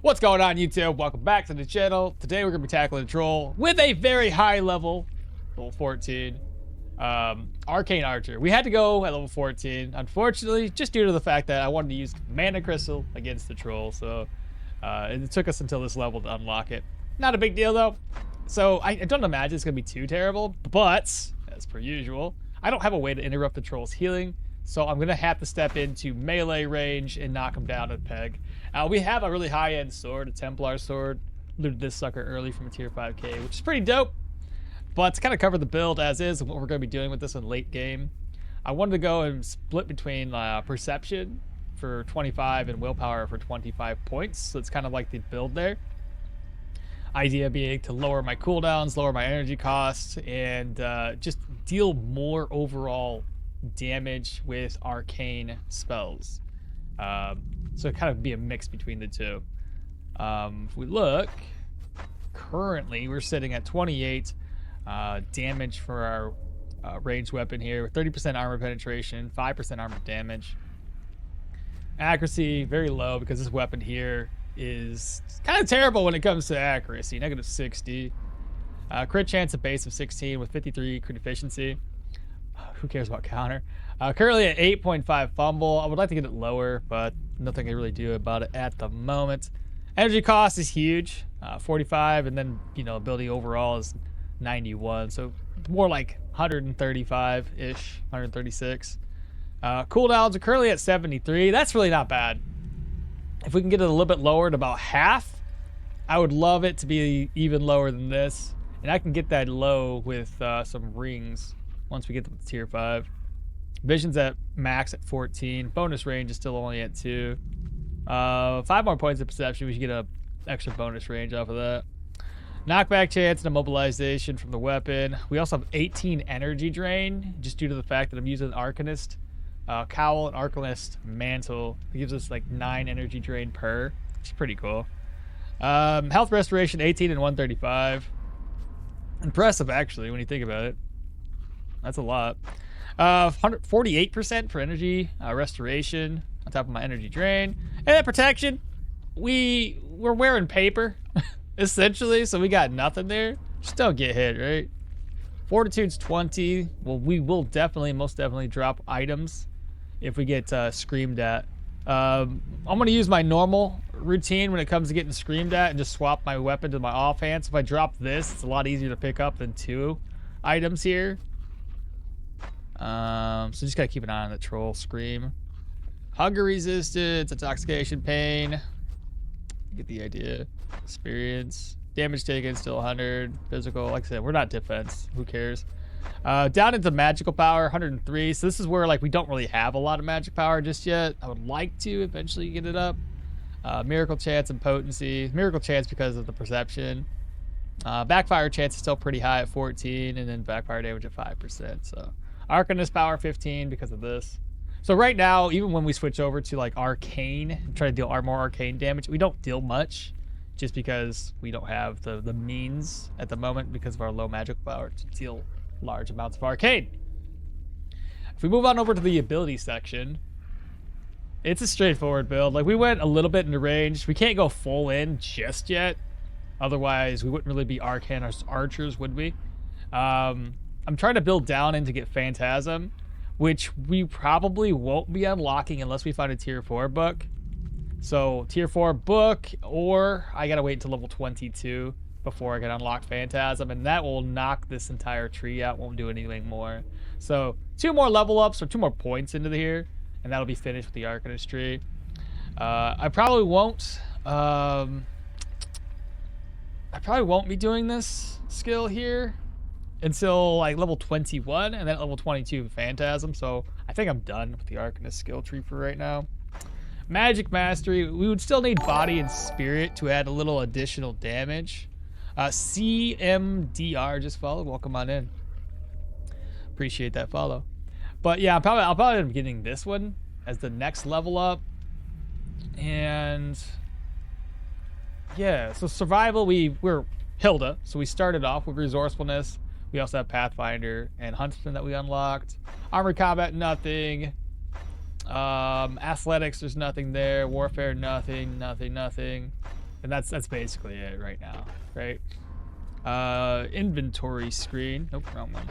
What's going on, YouTube? Welcome back to the channel. Today we're gonna be tackling a troll with a very high level 14 Arcane Archer. We had to go at level 14, unfortunately, just due to the fact that I wanted to use mana crystal against the troll. So it took us until this level to unlock it. Not a big deal though. So I don't imagine it's gonna be too terrible, but as per usual, I don't have a way to interrupt the troll's healing. So I'm gonna have to step into melee range and knock him down a peg. We have a really high-end sword, a Templar sword. Looted this sucker early from a tier 5k, which is pretty dope. But to kind of cover the build as is and what we're gonna be doing with this in late game, I wanted to go and split between perception for 25 and willpower for 25 points. So it's kind of like the build there. Idea being to lower my cooldowns, lower my energy costs, and just deal more overall damage with arcane spells. So it kind of be a mix between the two. If we look, currently we're sitting at 28 damage for our ranged weapon here, 30% armor penetration, 5% armor damage. Accuracy very low because this weapon here is kind of terrible when it comes to accuracy, negative 60. Crit chance at base of 16 with 53 crit efficiency. Who cares about counter? Currently at 8.5 fumble. I would like to get it lower, but nothing I can really do about it at the moment. Energy cost is huge, 45, and then, you know, ability overall is 91, so more like 135-ish, 136. Cooldowns are currently at 73. That's really not bad. If we can get it a little bit lower to about half, I would love it to be even lower than this. And I can get that low with some rings once we get to tier 5. Vision's at max at 14. Bonus range is still only at 2. 5 more points of perception. We should get a extra bonus range off of that. Knockback chance and immobilization from the weapon. We also have 18 energy drain, just due to the fact that I'm using Arcanist Cowl and Arcanist Mantle. It gives us like 9 energy drain per, which is pretty cool. Health restoration 18 and 135. Impressive, actually, when you think about it. That's a lot. 148% for energy restoration on top of my energy drain. And then protection, we're wearing paper, essentially, so we got nothing there. Just don't get hit, right? Fortitude's 20. Well, we will most definitely drop items if we get screamed at. I'm going to use my normal routine when it comes to getting screamed at and just swap my weapon to my offhand. So if I drop this, it's a lot easier to pick up than 2 items here. So just gotta keep an eye on the troll scream. Hunger resistance, intoxication, pain. Get the idea. Experience. Damage taken, still 100. Physical, like I said, we're not defense. Who cares? Down into magical power, 103. So this is where like we don't really have a lot of magic power just yet. I would like to eventually get it up. Miracle chance and potency. Miracle chance because of the perception. Backfire chance is still pretty high at 14, and then backfire damage at 5%. So Arcanist power 15 because of this. So right now, even when we switch over to like arcane and try to deal more arcane damage, we don't deal much just because we don't have the means at the moment because of our low magic power to deal large amounts of arcane. If we move on over to the ability section, it's a straightforward build. Like we went a little bit into range. We can't go full in just yet. Otherwise, we wouldn't really be Arcane Archers, would we? I'm trying to build down in to get Phantasm, which we probably won't be unlocking unless we find a tier 4 book. So tier 4 book, or I gotta wait until level 22 before I can unlock Phantasm, and that will knock this entire tree out, won't do anything more. So 2 more level ups or 2 more points into here, and that'll be finished with the Arcanist tree. I probably won't be doing this skill here until like level 21, and then level 22 Phantasm. So I think I'm done with the Arcanist skill tree for right now. Magic Mastery, we would still need Body and Spirit to add a little additional damage. CMDR just followed. Welcome on in. Appreciate that follow. But yeah, I'll probably end up getting this one as the next level up. And yeah, so survival, we're Hilda, so we started off with resourcefulness. We also have Pathfinder and Huntsman that we unlocked. Armored combat, nothing. Athletics, there's nothing there. Warfare, nothing. And that's basically it right now, right? Inventory screen. Nope, wrong one.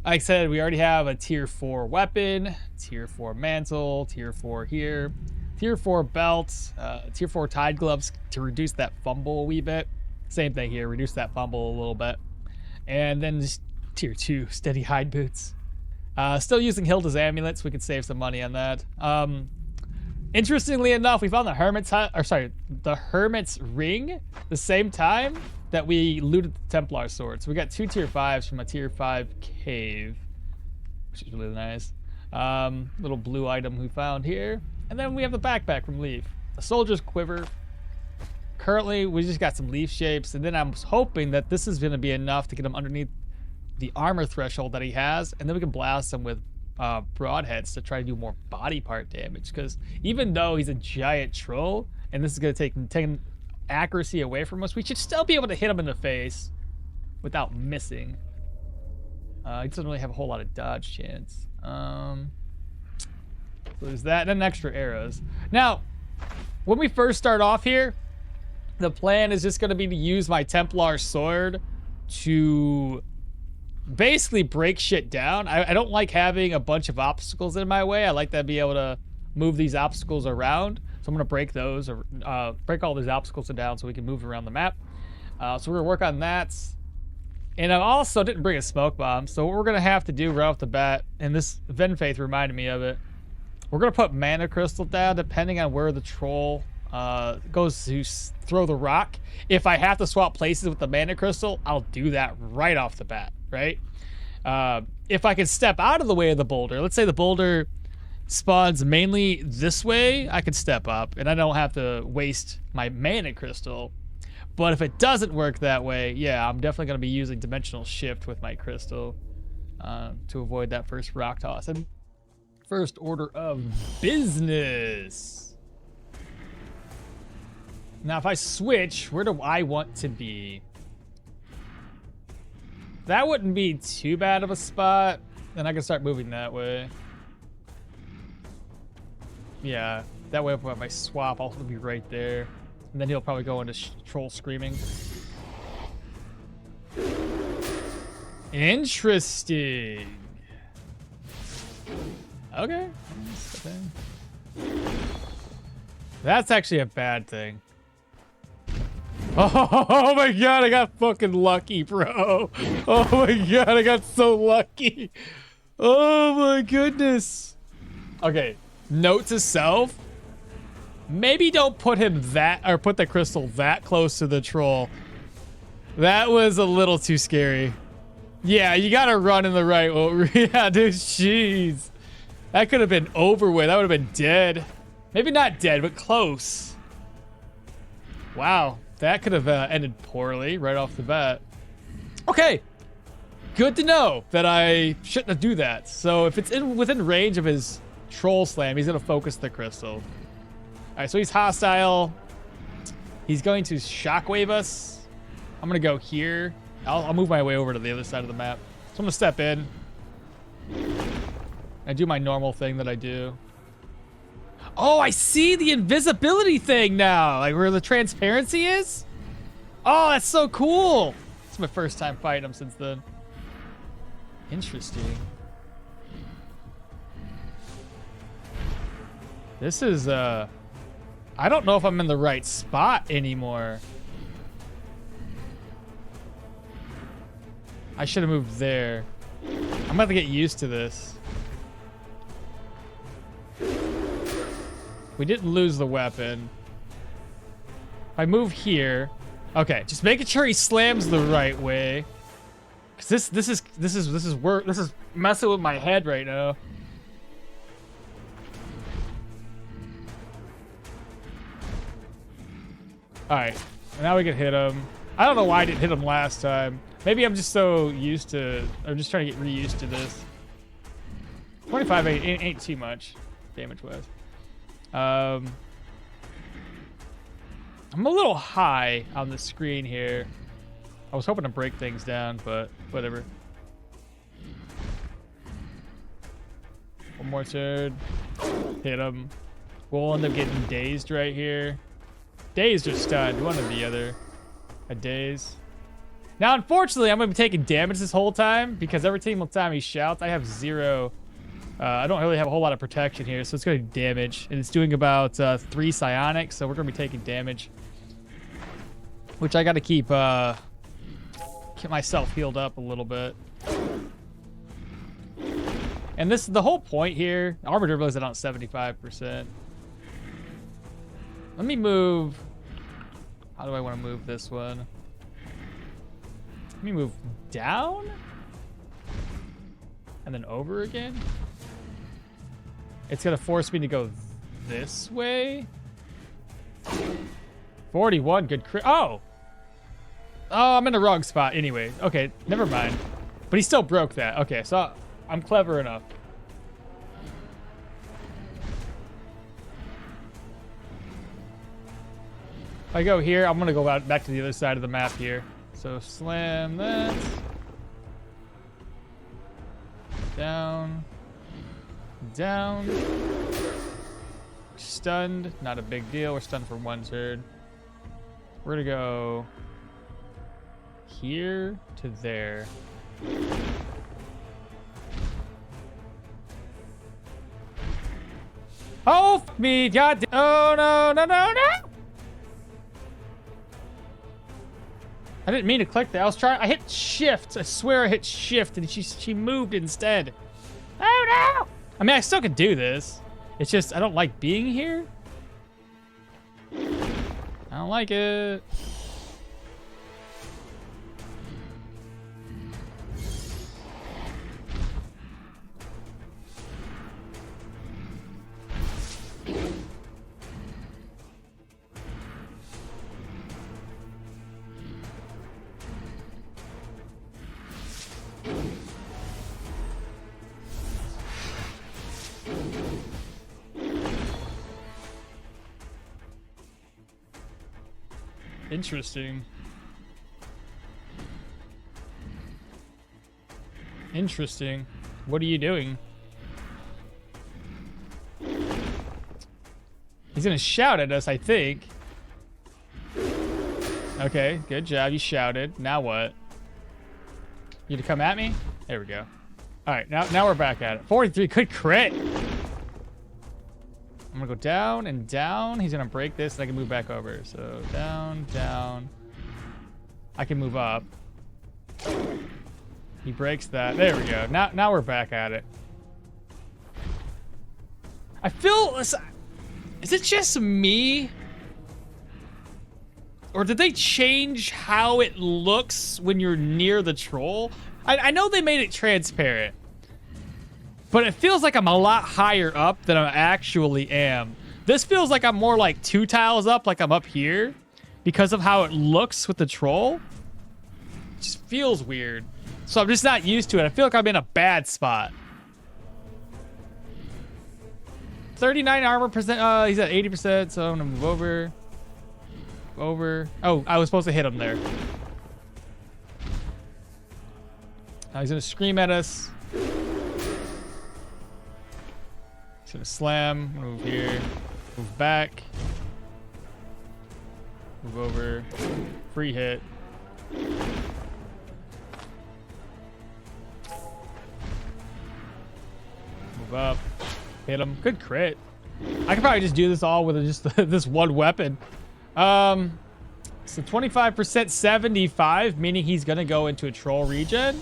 Like I said, we already have a tier 4 weapon, tier 4 mantle, tier 4 here, tier 4 belt, tier 4 tide gloves to reduce that fumble a wee bit. Same thing here, reduce that fumble a little bit. And then just tier 2 steady hide boots. Still using Hilda's amulets, we could save some money on that. Interestingly enough, we found the Hermit's hut, or sorry, the Hermit's ring the same time that we looted the Templar sword. So we got 2 tier 5s from a tier 5 cave, which is really nice. Little blue item we found here. And then we have the backpack from Leaf. A soldier's quiver. Currently, we just got some leaf shapes, and then I'm hoping that this is gonna be enough to get him underneath the armor threshold that he has, and then we can blast him with broadheads to try to do more body part damage, because even though he's a giant troll and this is going to take accuracy away from us, we should still be able to hit him in the face without missing. He doesn't really have a whole lot of dodge chance. So there's that, and then extra arrows. Now, when we first start off here, the plan is just going to be to use my Templar sword to basically break shit down. I don't like having a bunch of obstacles in my way. I like to be able to move these obstacles around. So I'm gonna break those, or break all these obstacles down so we can move around the map. So we're gonna work on that. And I also didn't bring a smoke bomb. So what we're gonna have to do right off the bat, and this Venfaith reminded me of it, we're gonna put mana crystal down depending on where the troll goes to throw the rock. If I have to swap places with the mana crystal, I'll do that right off the bat, right? If I can step out of the way of the boulder, let's say the boulder spawns mainly this way, I can step up and I don't have to waste my mana crystal. But if it doesn't work that way, yeah, I'm definitely going to be using dimensional shift with my crystal to avoid that first rock toss. And first order of business. Now, if I switch, where do I want to be? That wouldn't be too bad of a spot. Then I can start moving that way. Yeah, that way if I swap, I'll be right there. And then he'll probably go into troll screaming. Interesting. Okay. That's actually a bad thing. Oh my god, I got fucking lucky, bro. Oh my god, I got so lucky. Oh my goodness. Okay, note to self. Maybe don't put him that, or put the crystal that close to the troll. That was a little too scary. Yeah, you gotta run in the right way. Yeah, dude, jeez. That could have been over with. That would have been dead. Maybe not dead, but close. Wow, that could have ended poorly right off the bat. Okay, good to know that I shouldn't have do that. So if it's within range of his troll slam, he's gonna focus the crystal. All right, so he's hostile. He's going to shockwave us. I'm gonna go here. I'll move my way over to the other side of the map. So I'm gonna step in. I do my normal thing that I do. Oh, I see the invisibility thing now, like where the transparency is. Oh, that's so cool. It's my first time fighting him since then. Interesting. This is, I don't know if I'm in the right spot anymore. I should have moved there. I'm about to get used to this. We didn't lose the weapon. If I move here, okay, just making sure he slams the right way. Cause this is messing with my head right now. All right, now we can hit him. I don't know why I didn't hit him last time. Maybe I'm just so used to, I'm just trying to get re-used to this. 25 ain't too much damage-wise. I'm a little high on the screen here. I was hoping to break things down, but whatever. One more turn. Hit him. We'll end up getting dazed right here. Dazed or stunned, one or the other. A daze. Now, unfortunately, I'm going to be taking damage this whole time because every single time he shouts, I have 0. I don't really have a whole lot of protection here, so it's going to do damage. And it's doing about 3 psionics, so we're going to be taking damage. Which I got to keep myself healed up a little bit. And this, the whole point here, armor durability is at 75%. Let me move. How do I want to move this one? Let me move down and then over again. It's gonna force me to go this way. 41, good crit. Oh, I'm in the wrong spot anyway. Okay, never mind. But he still broke that. Okay, so I'm clever enough. If I go here, I'm gonna go out back to the other side of the map here. So slam that. Down. Down. Stunned, not a big deal. We're stunned for 1 turn. We're gonna go here to there. Oh, f me, god. Oh, no, no, no, no. I didn't mean to click that. I hit shift. I swear I hit shift and she moved instead. Oh no! I mean, I still could do this. It's just, I don't like being here. I don't like it. Interesting. Interesting. What are you doing? He's gonna shout at us, I think. Okay, good job. You shouted. Now what? You to come at me? There we go. All right, now we're back at it. 43, good crit. I'm gonna go down and down. He's gonna break this and I can move back over. So down, down. I can move up. He breaks that. There we go. Now we're back at it. I feel, is it just me? Or did they change how it looks when you're near the troll? I know they made it transparent. But it feels like I'm a lot higher up than I actually am. This feels like I'm more like 2 tiles up, like I'm up here. Because of how it looks with the troll. It just feels weird. So I'm just not used to it. I feel like I'm in a bad spot. 39 armor percent. He's at 80%, so I'm gonna move over. Oh, I was supposed to hit him there. Now he's gonna scream at us. He's gonna slam. Move here. Move back. Move over. Free hit. Move up. Hit him. Good crit. I could probably just do this all with just this one weapon. So 25%, 75, meaning he's gonna go into a troll regen.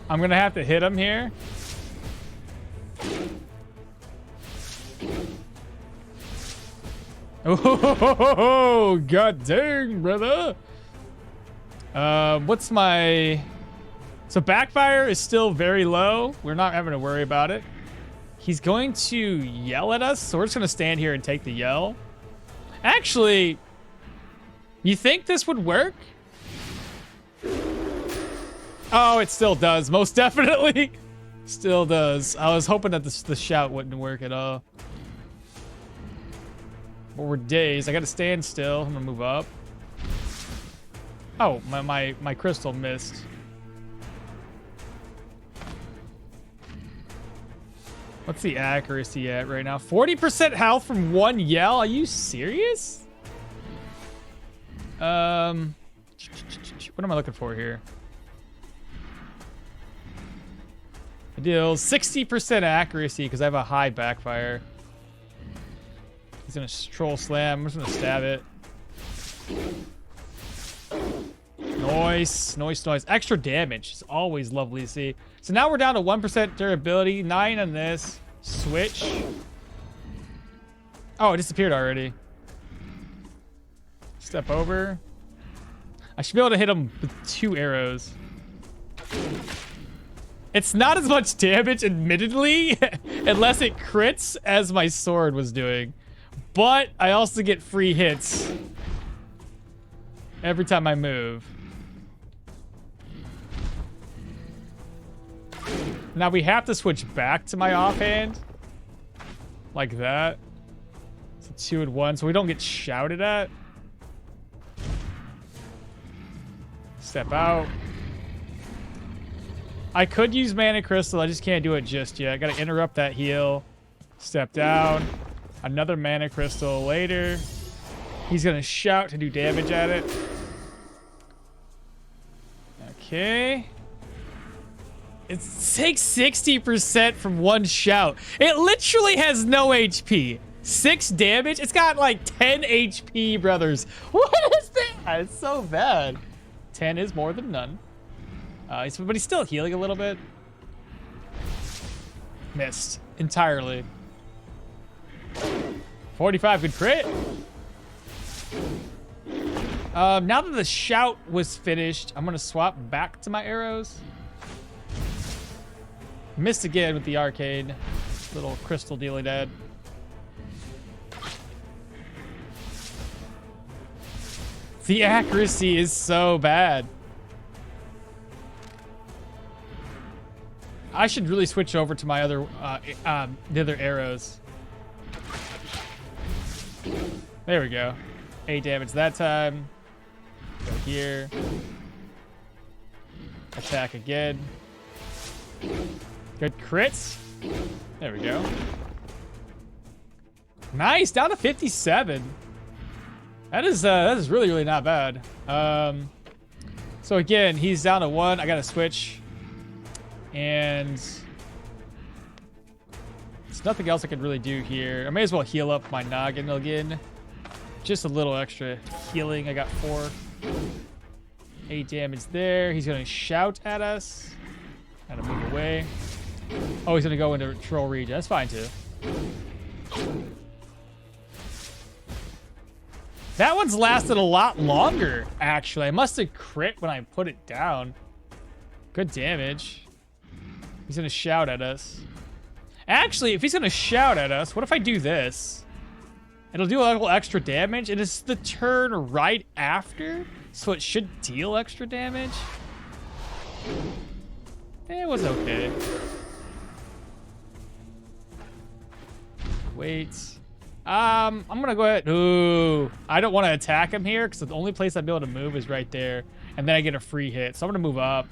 I'm gonna have to hit him here. Oh, god dang, brother. What's my... So backfire is still very low. We're not having to worry about it. He's going to yell at us, so we're just gonna stand here and take the yell. Actually, you think this would work? Oh, it still does. Most definitely. Still does. I was hoping that the shout wouldn't work at all. But we're dazed. I gotta stand still. I'm gonna move up. Oh, my crystal missed. What's the accuracy at right now? 40% health from one yell? Are you serious? What am I looking for here? It deals 60% accuracy because I have a high backfire. He's gonna troll slam. I'm just gonna stab it. Nice, nice, nice. Extra damage is always lovely to see. So now we're down to 1% durability, 9 on this. Switch. Oh, it disappeared already. Step over. I should be able to hit him with 2 arrows. It's not as much damage, admittedly, unless it crits as my sword was doing. But I also get free hits every time I move. Now we have to switch back to my offhand. Like that. It's a 2 and 1, so we don't get shouted at. Step out. I could use Mana Crystal, I just can't do it just yet. I gotta interrupt that heal. Step down. Another Mana Crystal later. He's gonna shout to do damage at it. Okay. It takes 60% from one shout. It literally has no HP. 6 damage? It's got like 10 HP, brothers. What is that? It's so bad. 10 is more than none. But he's still healing a little bit. Missed entirely. 45 good crit. Now that the shout was finished, I'm gonna swap back to my arrows. Missed again with the arcane. Little crystal dealy dead. The accuracy is so bad. I should really switch over to my other, the other arrows. There we go. 8 damage that time. Go here. Attack again. Good crits. There we go. Nice, down to 57. That is really, really not bad. So again, he's down to 1. I gotta switch. And there's nothing else I can really do here. I may as well heal up my noggin again. Just a little extra healing. I got 4. 8 damage there. He's gonna shout at us. Gotta move away. Oh, he's gonna go into troll regen. That's fine too. That one's lasted a lot longer, actually. I must have crit when I put it down. Good damage. He's gonna shout at us. Actually, if he's gonna shout at us, what if I do this? It'll do a little extra damage, and it's the turn right after, so it should deal extra damage. It was okay. Wait. I'm gonna go ahead. Ooh, I don't want to attack him here because the only place I'd be able to move is right there, and then I get a free hit. So I'm gonna move up.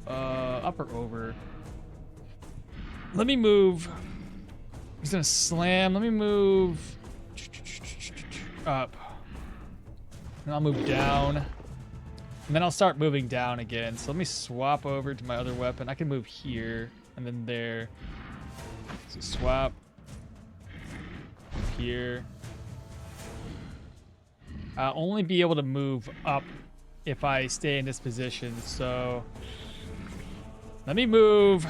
Up or over? Let me move. He's gonna slam. Let me move up. And I'll move down. And then I'll start moving down again. So let me swap over to my other weapon. I can move here and then there. So swap. Here. I'll only be able to move up if I stay in this position. So let me move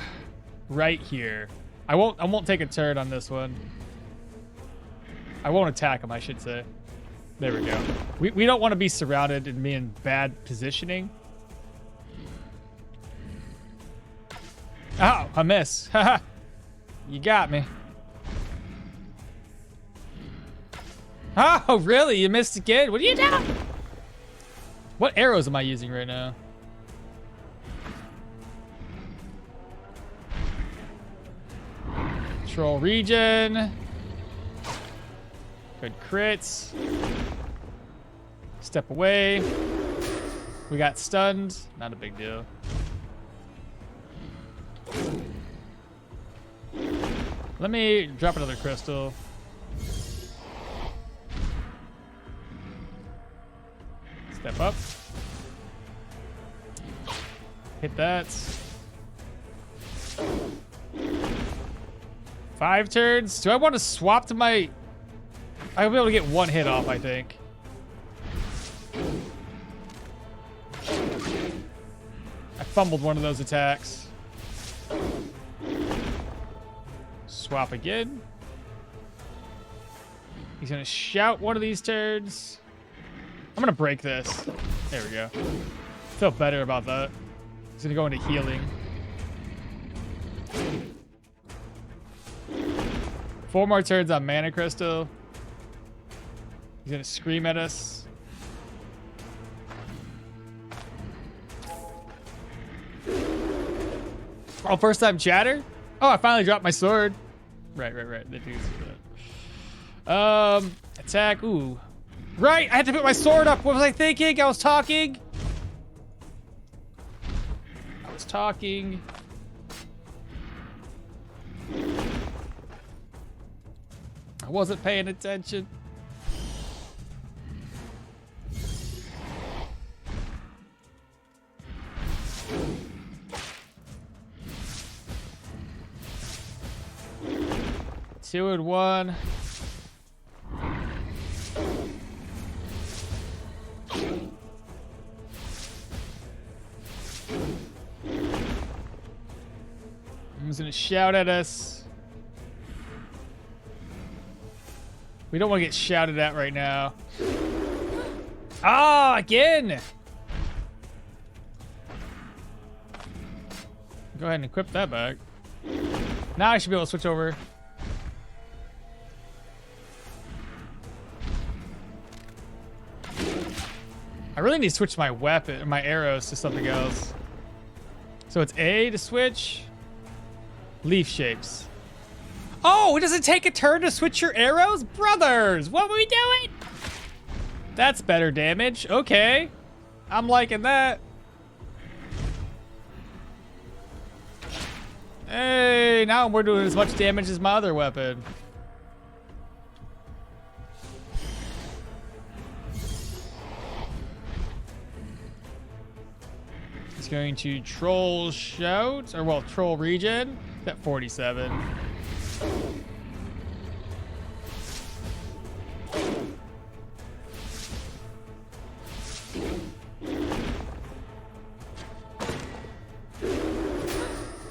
right here. I won't take a turn on this one. I won't attack him, I should say. There we go. We don't want to be surrounded and be in bad positioning. Oh, I miss. Haha. You got me. Oh, really? You missed again? What are you doing? What arrows am I using right now? Troll regen. Good crits. Step away. We got stunned. Not a big deal. Let me drop another crystal. Step up. Hit that. 5 turns. Do I want to swap to my... I'll be able to get 1 hit off, I think. I fumbled one of those attacks. Swap again. He's gonna shout one of these turns. I'm gonna break this. There we go. Feel better about that. He's gonna go into healing. 4 more turns on Mana Crystal. He's gonna scream at us. Oh, first time chatter? Oh, I finally dropped my sword. Right. They do that. Attack. Ooh. Right, I had to put my sword up. What was I thinking? I was talking. I wasn't paying attention. Two and one. He's gonna shout at us. We don't want to get shouted at right now. Ah, again! Go ahead and equip that back. Now I should be able to switch over. I really need to switch my weapon, my arrows to something else. So it's A to switch. Leaf shapes. Oh, it doesn't take a turn to switch your arrows? Brothers, what were we doing? That's better damage. Okay. I'm liking that. Hey, now we're doing as much damage as my other weapon. He's going to troll shout, or well, troll regen at 47.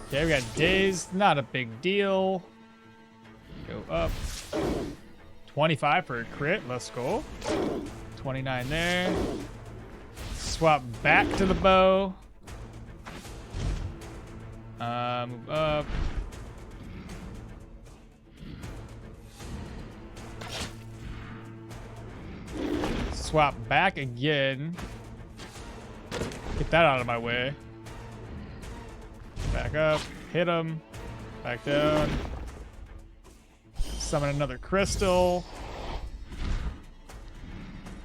Okay, we got dazed, not a big deal. Go up. 25 for a crit, let's go. 29 there. Swap back to the bow. Move up. Swap back again. Get that out of my way. Back up, hit him, back down. Summon another crystal.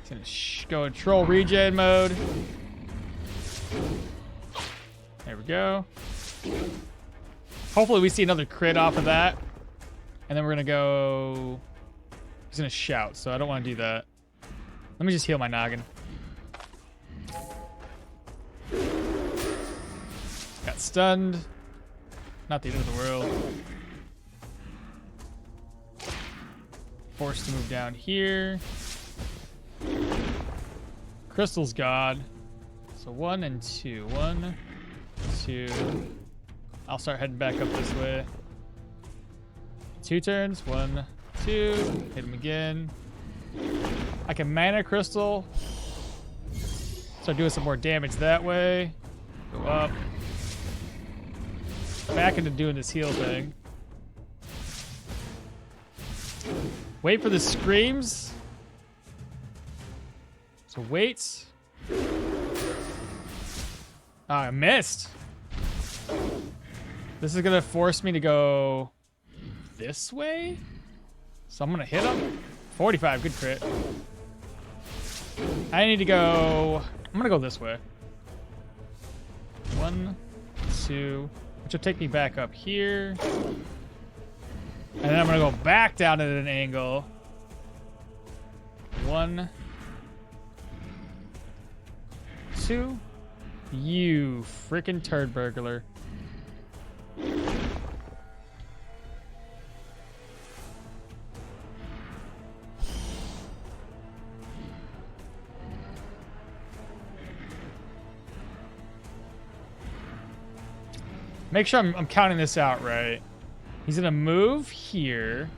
He's gonna go in troll regen mode. There we go. Hopefully we see another crit off of that. And then we're gonna go... He's gonna shout, so I don't want to do that. Let me just heal my noggin. Got stunned. Not the end of the world. Forced to move down here. Crystal's gone. So 1 and 2. 1, 2. I'll start heading back up this way. 2 turns. 1, 2. Hit him again. I can mana crystal. Start doing some more damage that way. Go up. Back into doing this heal thing. Wait for the screams. So wait. Ah, I missed. This is gonna force me to go this way. So I'm gonna hit him. 45, good crit. I need to go. I'm gonna go this way. 1, 2, which will take me back up here. And then I'm gonna go back down at an angle. 1, 2. You freaking turd burglar. Make sure I'm counting this out right. He's gonna move here.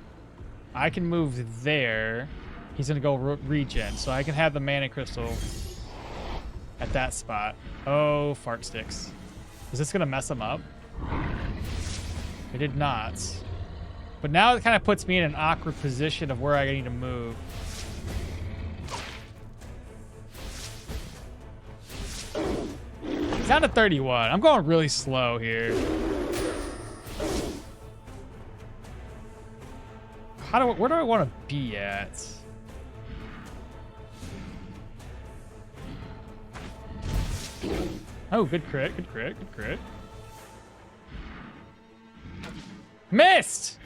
I can move there. He's gonna go regen, so I can have the mana crystal at that spot. Oh, fart sticks. Is this gonna mess him up? It did not. But now it kind of puts me in an awkward position of where I need to move. It's down to 31. I'm going really slow here. Where do I want to be at? Oh, good crit, good crit, good crit. Missed!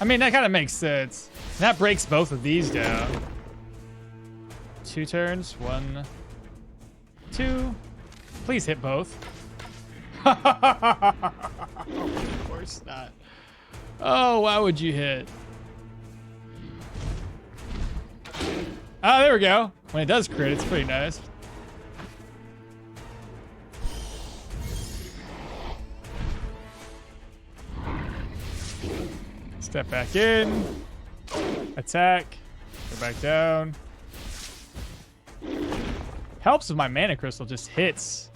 I mean, that kind of makes sense. That breaks both of these down. 2 turns. 1, 2. Please hit both. Of course not. Oh, why would you hit? Oh, there we go. When it does crit, it's pretty nice. Step back in. Attack. Go back down. Helps if my mana crystal just hits.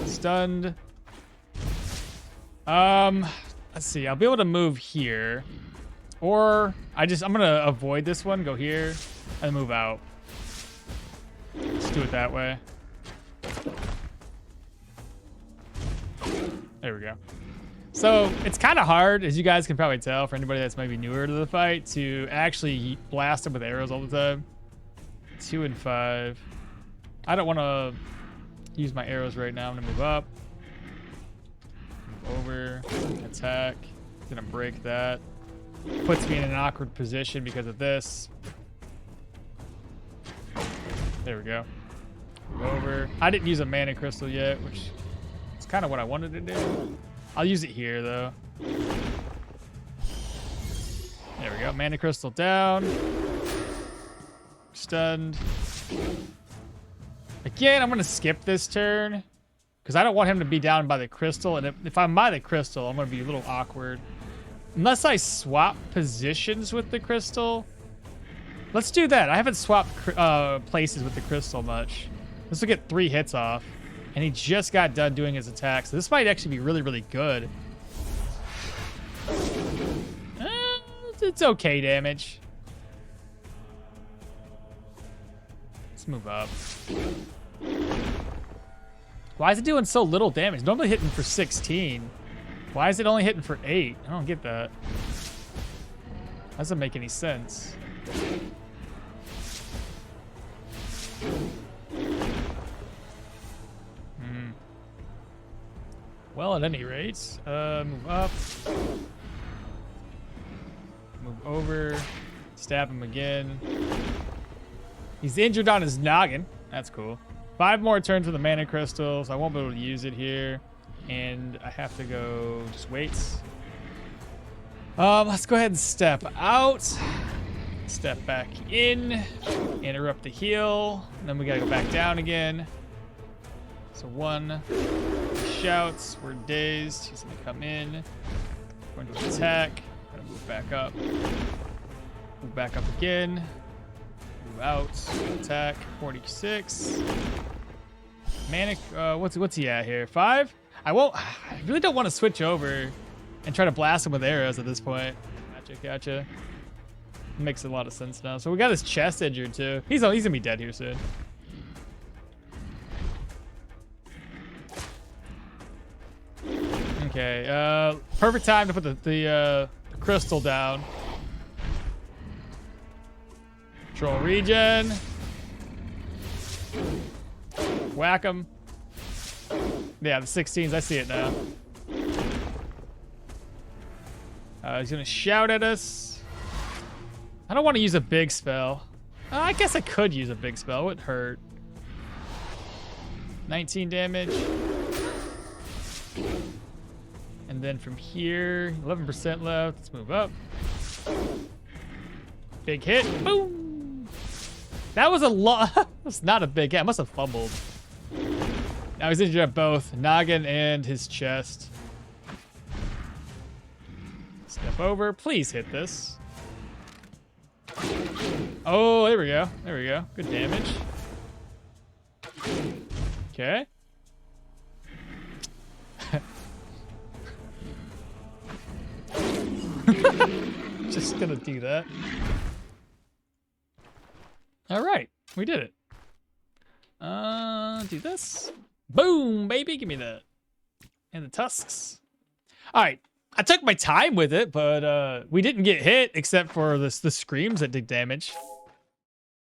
Stunned. Let's see. I'll be able to move here. Or I'm gonna avoid this one, go here, and move out. Let's do it that way. There we go. So it's kind of hard, as you guys can probably tell, for anybody that's maybe newer to the fight, to actually blast them with arrows all the time. 2 and 5. I don't want to use my arrows right now. I'm gonna move up, move over, attack. Gonna break that. Puts me in an awkward position because of this. There we go. Move over. I didn't use a mana crystal yet, which is kind of what I wanted to do. I'll use it here, though. There we go. Mana crystal down. Stunned. Again, I'm going to skip this turn because I don't want him to be down by the crystal. And if I'm by the crystal, I'm going to be a little awkward. Unless I swap positions with the crystal. Let's do that. I haven't swapped places with the crystal much. This will get 3 hits off. And he just got done doing his attack. So this might actually be really, really good. It's okay damage. Let's move up. Why is it doing so little damage? Normally hitting for 16. Why is it only hitting for 8? I don't get that. Doesn't make any sense. Well, at any rate, move up. Move over. Stab him again. He's injured on his noggin. That's cool. 5 more turns with the mana crystal, so I won't be able to use it here. And I have to go just wait. Let's go ahead and step out. Step back in. Interrupt the heal. And then we gotta go back down again. So 1. Shouts. We're dazed. He's gonna come in. Going to attack. Gonna move back up. Move back up again. Move out. Attack. 46. Manic. What's he at here? 5? I really don't want to switch over and try to blast him with arrows at this point. Gotcha. Makes a lot of sense now. So we got his chest injured too. He's gonna be dead here soon. Okay. Perfect time to put the crystal down. Control regen. Whack him. Yeah, the 16s. I see it now. He's gonna shout at us. I don't want to use a big spell. I guess I could use a big spell. It wouldn't hurt. 19 damage. And then from here, 11% left. Let's move up. Big hit. Boom. That was a lot. That's not a big hit. I must have fumbled. Now he's injured at both noggin and his chest. Step over. Please hit this. Oh, there we go. There we go. Good damage. Okay. Just gonna do that. All right, we did it. Do this. Boom, baby, give me that. And the tusks. All right, I took my time with it, but we didn't get hit except for the screams that did damage.